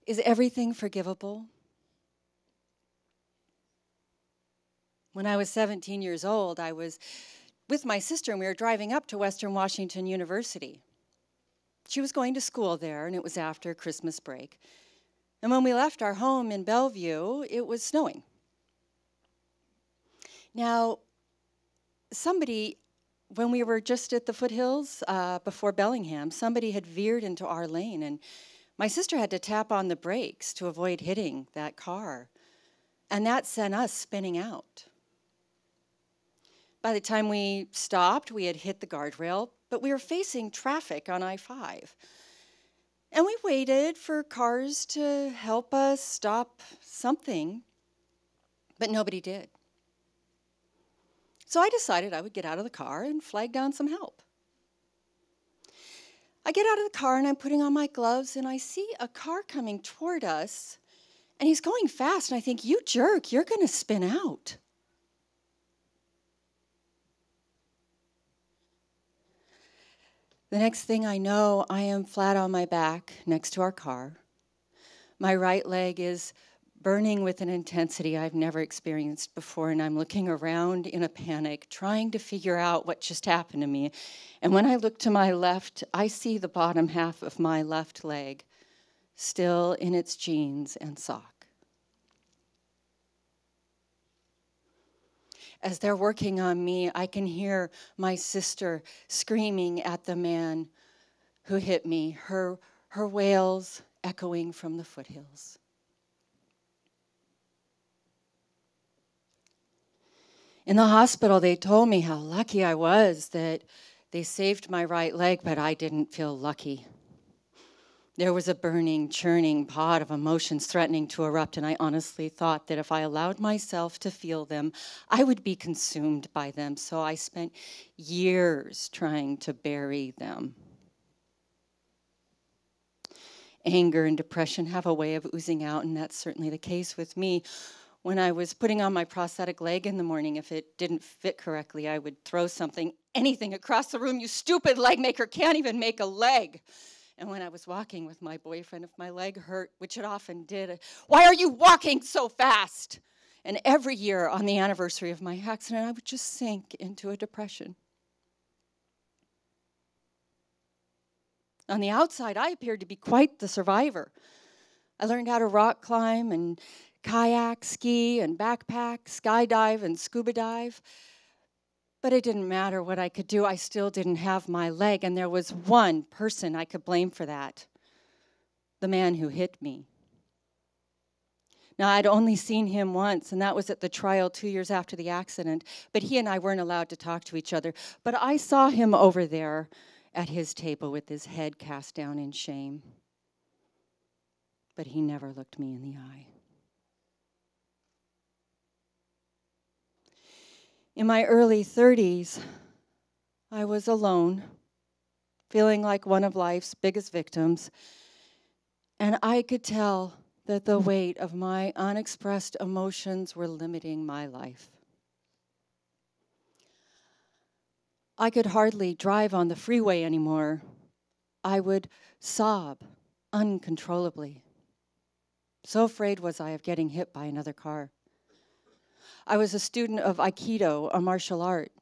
Is everything forgivable? When I was 17 years old, I was with my sister and we were driving up to Western Washington University. She was going to school there and it was after Christmas break. And when we left our home in Bellevue, it was snowing. Now, when we were just at the foothills before Bellingham, somebody had veered into our lane and my sister had to tap on the brakes to avoid hitting that car. And that sent us spinning out. By the time we stopped, we had hit the guardrail, but we were facing traffic on I-5. And we waited for cars to help us stop something, but nobody did. So I decided I would get out of the car and flag down some help. I get out of the car and I'm putting on my gloves and I see a car coming toward us and he's going fast and I think, you jerk, you're going to spin out. The next thing I know, I am flat on my back next to our car. My right leg is burning with an intensity I've never experienced before, and I'm looking around in a panic, trying to figure out what just happened to me. And when I look to my left, I see the bottom half of my left leg still in its jeans and sock. As they're working on me, I can hear my sister screaming at the man who hit me, her wails echoing from the foothills. In the hospital, they told me how lucky I was that they saved my right leg, but I didn't feel lucky. There was a burning, churning pot of emotions threatening to erupt, and I honestly thought that if I allowed myself to feel them, I would be consumed by them. So I spent years trying to bury them. Anger and depression have a way of oozing out, and that's certainly the case with me. When I was putting on my prosthetic leg in the morning, if it didn't fit correctly, I would throw anything across the room. You stupid leg maker can't even make a leg. And when I was walking with my boyfriend, if my leg hurt, which it often did, why are you walking so fast? And every year on the anniversary of my accident, I would just sink into a depression. On the outside, I appeared to be quite the survivor. I learned how to rock climb and kayak, ski and backpack, skydive and scuba dive. But it didn't matter what I could do. I still didn't have my leg, and there was one person I could blame for that, the man who hit me. Now, I'd only seen him once, and that was at the trial 2 years after the accident, but he and I weren't allowed to talk to each other. But I saw him over there at his table with his head cast down in shame. But he never looked me in the eye. In my early 30s, I was alone, feeling like one of life's biggest victims, and I could tell that the weight of my unexpressed emotions were limiting my life. I could hardly drive on the freeway anymore. I would sob uncontrollably. So afraid was I of getting hit by another car. I was a student of Aikido, a martial art.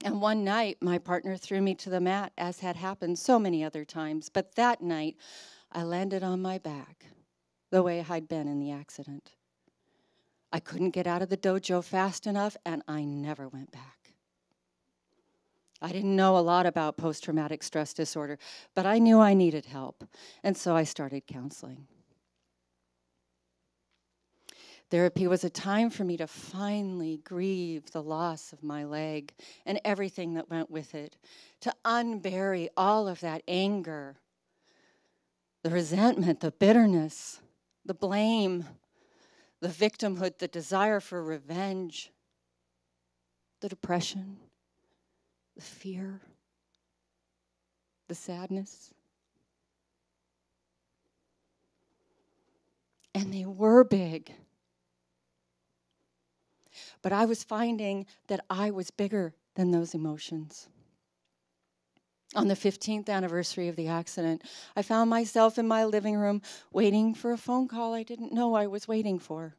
And one night, my partner threw me to the mat, as had happened so many other times. But that night, I landed on my back, the way I'd been in the accident. I couldn't get out of the dojo fast enough, and I never went back. I didn't know a lot about post-traumatic stress disorder, but I knew I needed help, and so I started counseling. Therapy was a time for me to finally grieve the loss of my leg and everything that went with it, to unbury all of that anger, the resentment, the bitterness, the blame, the victimhood, the desire for revenge, the depression, the fear, the sadness. And they were big. But I was finding that I was bigger than those emotions. On the 15th anniversary of the accident, I found myself in my living room waiting for a phone call I didn't know I was waiting for.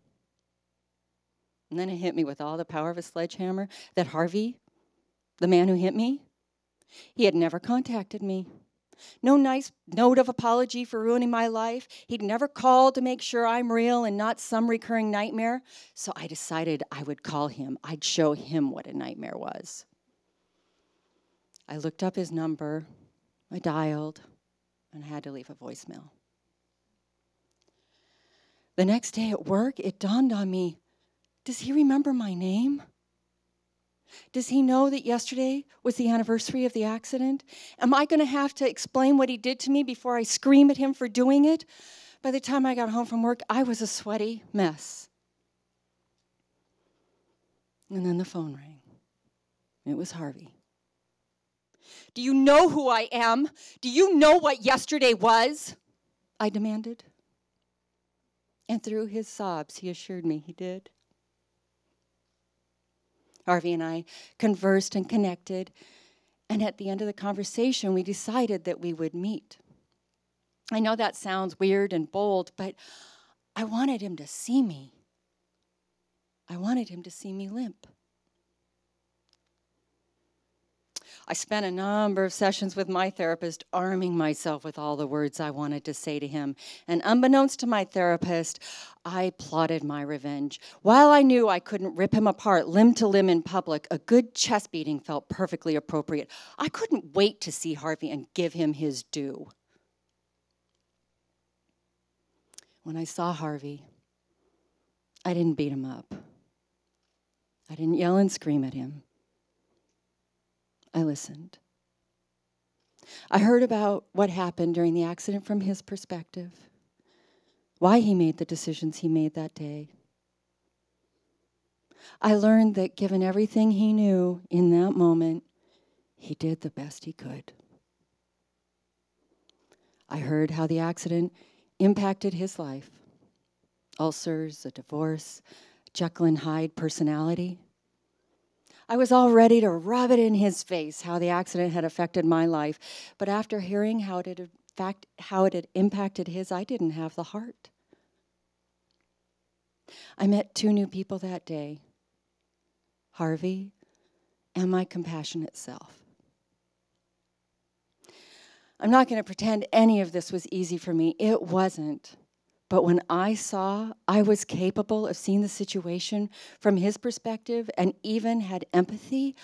And then it hit me with all the power of a sledgehammer that Harvey, the man who hit me, he had never contacted me. No nice note of apology for ruining my life. He'd never called to make sure I'm real and not some recurring nightmare. So I decided I would call him. I'd show him what a nightmare was. I looked up his number, I dialed, and I had to leave a voicemail. The next day at work, it dawned on me, does he remember my name? Does he know that yesterday was the anniversary of the accident? Am I going to have to explain what he did to me before I scream at him for doing it? By the time I got home from work, I was a sweaty mess. And then the phone rang. It was Harvey. Do you know who I am? Do you know what yesterday was? I demanded. And through his sobs, he assured me he did. Harvey and I conversed and connected, and at the end of the conversation, we decided that we would meet. I know that sounds weird and bold, but I wanted him to see me. I wanted him to see me limp. I spent a number of sessions with my therapist arming myself with all the words I wanted to say to him. And unbeknownst to my therapist, I plotted my revenge. While I knew I couldn't rip him apart limb to limb in public, a good chest beating felt perfectly appropriate. I couldn't wait to see Harvey and give him his due. When I saw Harvey, I didn't beat him up. I didn't yell and scream at him. I listened. I heard about what happened during the accident from his perspective, why he made the decisions he made that day. I learned that given everything he knew in that moment, he did the best he could. I heard how the accident impacted his life. Ulcers, a divorce, Jekyll and Hyde personality. I was all ready to rub it in his face how the accident had affected my life, but after hearing how it had impacted his, I didn't have the heart. I met two new people that day, Harvey and my compassionate self. I'm not going to pretend any of this was easy for me. It wasn't. But when I saw I was capable of seeing the situation from his perspective and even had empathy,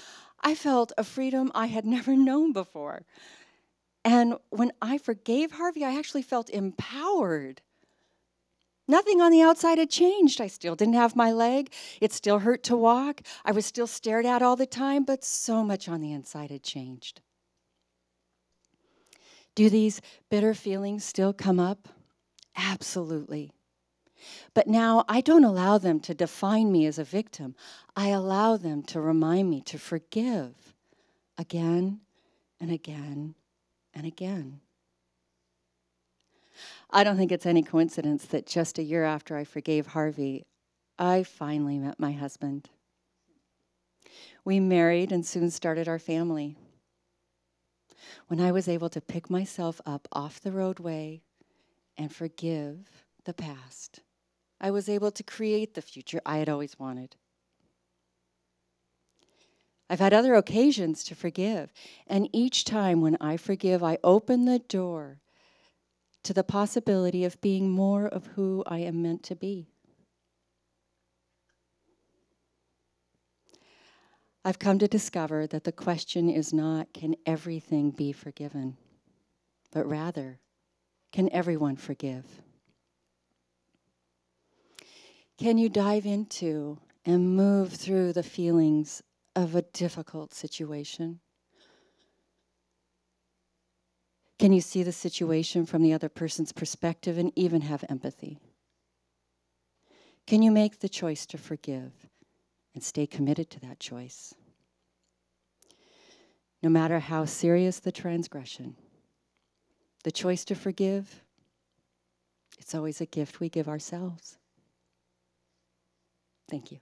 I felt a freedom I had never known before. And when I forgave Harvey, I actually felt empowered. Nothing on the outside had changed. I still didn't have my leg. It still hurt to walk. I was still stared at all the time, but so much on the inside had changed. Do these bitter feelings still come up? Absolutely. But now I don't allow them to define me as a victim. I allow them to remind me to forgive again and again and again. I don't think it's any coincidence that just a year after I forgave Harvey, I finally met my husband. We married and soon started our family. When I was able to pick myself up off the roadway and forgive the past, I was able to create the future I had always wanted. I've had other occasions to forgive, and each time when I forgive, I open the door to the possibility of being more of who I am meant to be. I've come to discover that the question is not, can everything be forgiven? But rather, can everyone forgive? Can you dive into and move through the feelings of a difficult situation? Can you see the situation from the other person's perspective and even have empathy? Can you make the choice to forgive and stay committed to that choice? No matter how serious the transgression, the choice to forgive, it's always a gift we give ourselves. Thank you.